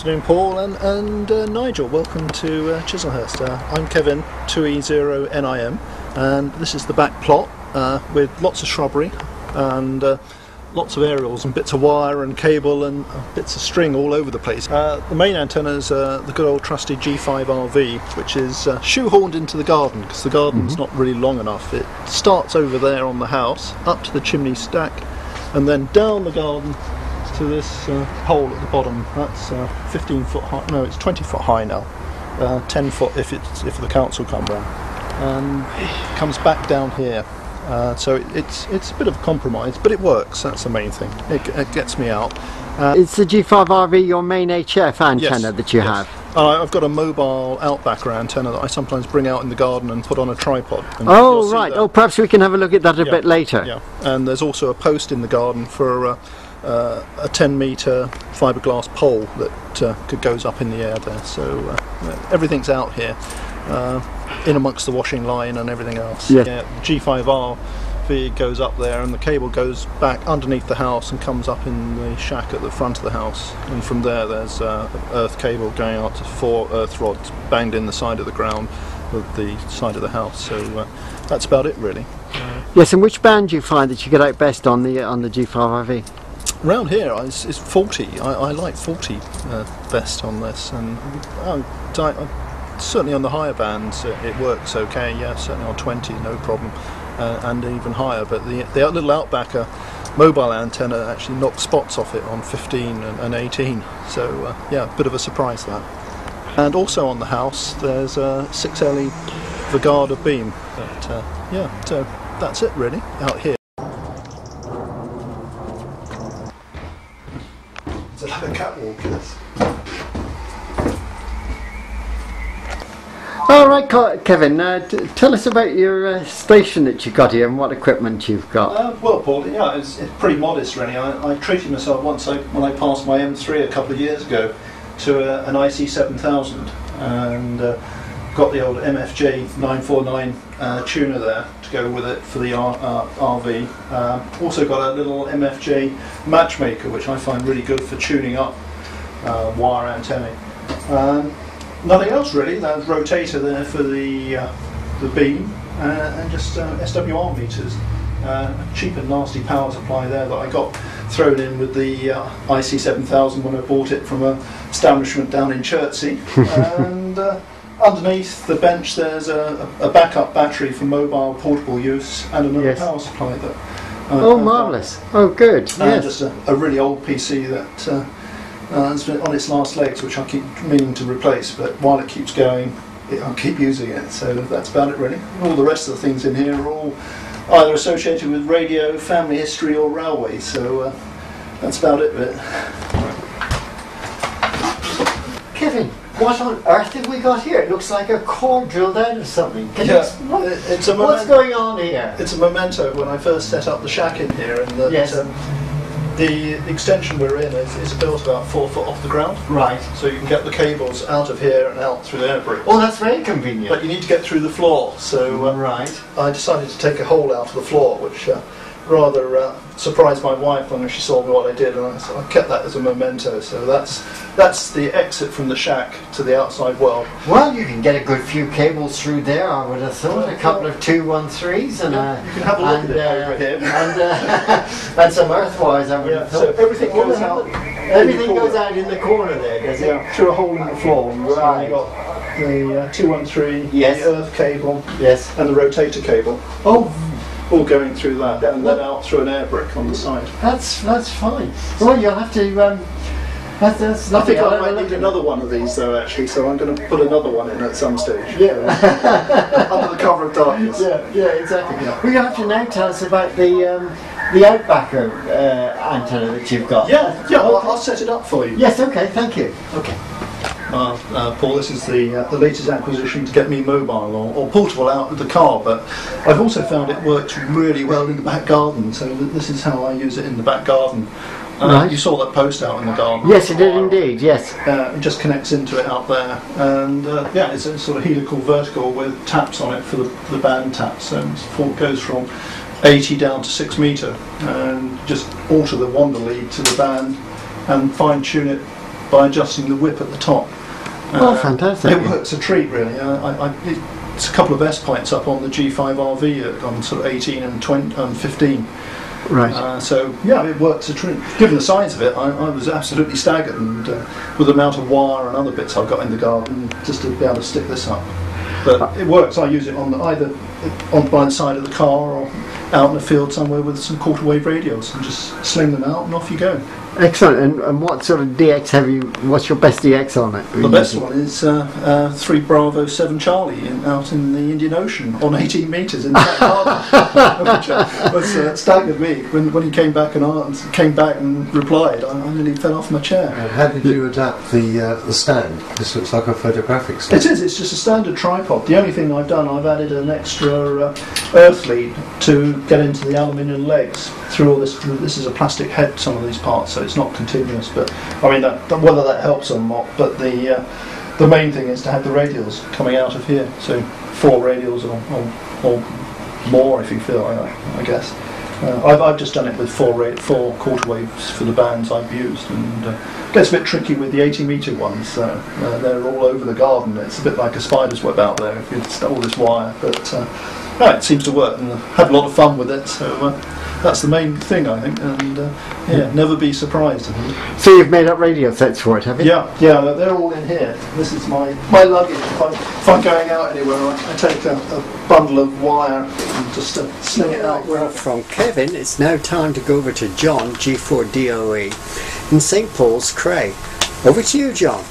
afternoon, Paul and Nigel. Welcome to Chislehurst. I'm Kevin, 2E0NIM, and this is the back plot with lots of shrubbery and lots of aerials and bits of wire and cable and bits of string all over the place. The main antenna is the good old trusty G5RV, which is shoehorned into the garden because the garden's not really long enough. It starts over there on the house, up to the chimney stack, and then down the garden to this pole at the bottom. That's 15 foot high. No, it's 20 foot high now. 10 foot if the council come round, and it comes back down here. So it's a bit of a compromise, but it works. That's the main thing. It gets me out. Is the G5RV your main HF antenna that you have? I've got a mobile outbacker antenna that I sometimes bring out in the garden and put on a tripod. Oh right. Oh, perhaps we can have a look at that a bit later. Yeah. And there's also a post in the garden for a 10-metre fiberglass pole that goes up in the air there. So everything's out here, in amongst the washing line and everything else. Yeah, G5RV goes up there, and the cable goes back underneath the house and comes up in the shack at the front of the house. And from there, there's earth cable going out to 4 earth rods banged in the side of the ground of the side of the house. So that's about it, really. Yes, and which band do you find that you get out best on the G5RV? Around here it's 40. I like 40 best on this, and certainly on the higher bands it works okay. Yeah, certainly on 20 no problem, and even higher. But the little Outbacker mobile antenna actually knocks spots off it on 15 and 18. So yeah, a bit of a surprise that. And also on the house there's a 6LE Vagada beam. But yeah, so that's it really out here. Like a catwalk, yes. All right, Kevin. Tell us about your station that you've got here and what equipment you've got. Well, Paul, yeah, it's pretty modest, really. I treated myself once when I passed my M3 a couple of years ago to an IC7000, and got the old MFJ 949 tuner there to go with it for the RV. Also got a little MFJ matchmaker, which I find really good for tuning up wire antennae. Nothing else really. There's rotator there for the beam, and just SWR meters. Cheap and nasty power supply there that I got thrown in with the IC7000 when I bought it from an establishment down in Chertsey. And underneath the bench there's a backup battery for mobile portable use, and another power supply that oh, marvellous. Oh, good. And just a really old PC that has been on its last legs, which I keep meaning to replace, but while it keeps going I'll keep using it. So that's about it really. All the rest of the things in here are all either associated with radio, family history or railway, so that's about it. But Kevin, what on earth have we got here? It looks like a core drilled out of something. It's what's going on here? It's a memento when I first set up the shack in here, and the extension we're in is built about 4 foot off the ground. Right. So you can get the cables out of here and out through the air bricks. Oh, that's very convenient. But you need to get through the floor, so I decided to take a hole out of the floor, which rather surprised my wife when she saw what I did, and I kept that as a memento. So that's the exit from the shack to the outside world. Well, you can get a good few cables through there, I would have thought. A couple of 213s and you can have a look at it over here. And some earth wires, I would have thought. So everything goes out. Everything goes out in the corner there, does it? Yeah, through a hole in the floor. So you got the 213, the earth cable, and the rotator cable. Oh. All going through that, and then out through an air brick on the side. That's fine. Well, you'll have to. That's I think I might need another one of these though, actually. So I'm going to put another one in at some stage. Yeah. Under the cover of darkness. Yeah, exactly. Well, you have to now tell us about the Outbacker antenna that you've got. Yeah. I'll set it up for you. Yes. Okay. Thank you. Okay. Paul, this is the latest acquisition to get me mobile or portable out of the car, but I've also found it works really well in the back garden, so this is how I use it in the back garden. You saw that post out in the garden. Yes, it did indeed, yes. It just connects into it out there, and it's a sort of helical vertical with taps on it for the band taps, so it goes from 80 down to 6 metre, and just alter the wander lead to the band and fine tune it by adjusting the whip at the top. Oh, fantastic. It works a treat, really. It's a couple of S points up on the G5 RV on sort of 18 and 20 and 15. Right. So yeah, it works a treat. Given the size of it, I was absolutely staggered, and with the amount of wire and other bits I've got in the garden, just to be able to stick this up. But it works. I use it on either on by the side of the car or out in the field somewhere with some quarter wave radios, and just sling them out and off you go. Excellent. And what sort of DX have you? What's your best DX on it? The best one is 3 Bravo 7 Charlie out in the Indian Ocean on 18 metres in the back garden, which staggered me when he came back and replied. I nearly fell off my chair. And how did you adapt the stand? This looks like a photographic stand. It is. It's just a standard tripod. The only thing I've done, I've added an extra earth lead to get into the aluminium legs through all this. This is a plastic head, some of these parts, so it's not continuous. But I mean, whether that helps or not. But the main thing is to have the radials coming out of here. So 4 radials or more if you feel. I guess. I've just done it with 4 quarter waves for the bands I've used, and it gets a bit tricky with the 80-metre ones. They're all over the garden. It's a bit like a spider's web out there if you all this wire. But it seems to work, and I have a lot of fun with it. So that's the main thing, I think. And never be surprised. So you've made up radio sets for it, have you? Yeah, they're all in here. This is my luggage. If I'm going out anywhere, I take a bundle of wire and just sling it out. Well, from Kevin, it's now time to go over to John, G4DOE, in St Paul's, Cray. Over to you, John.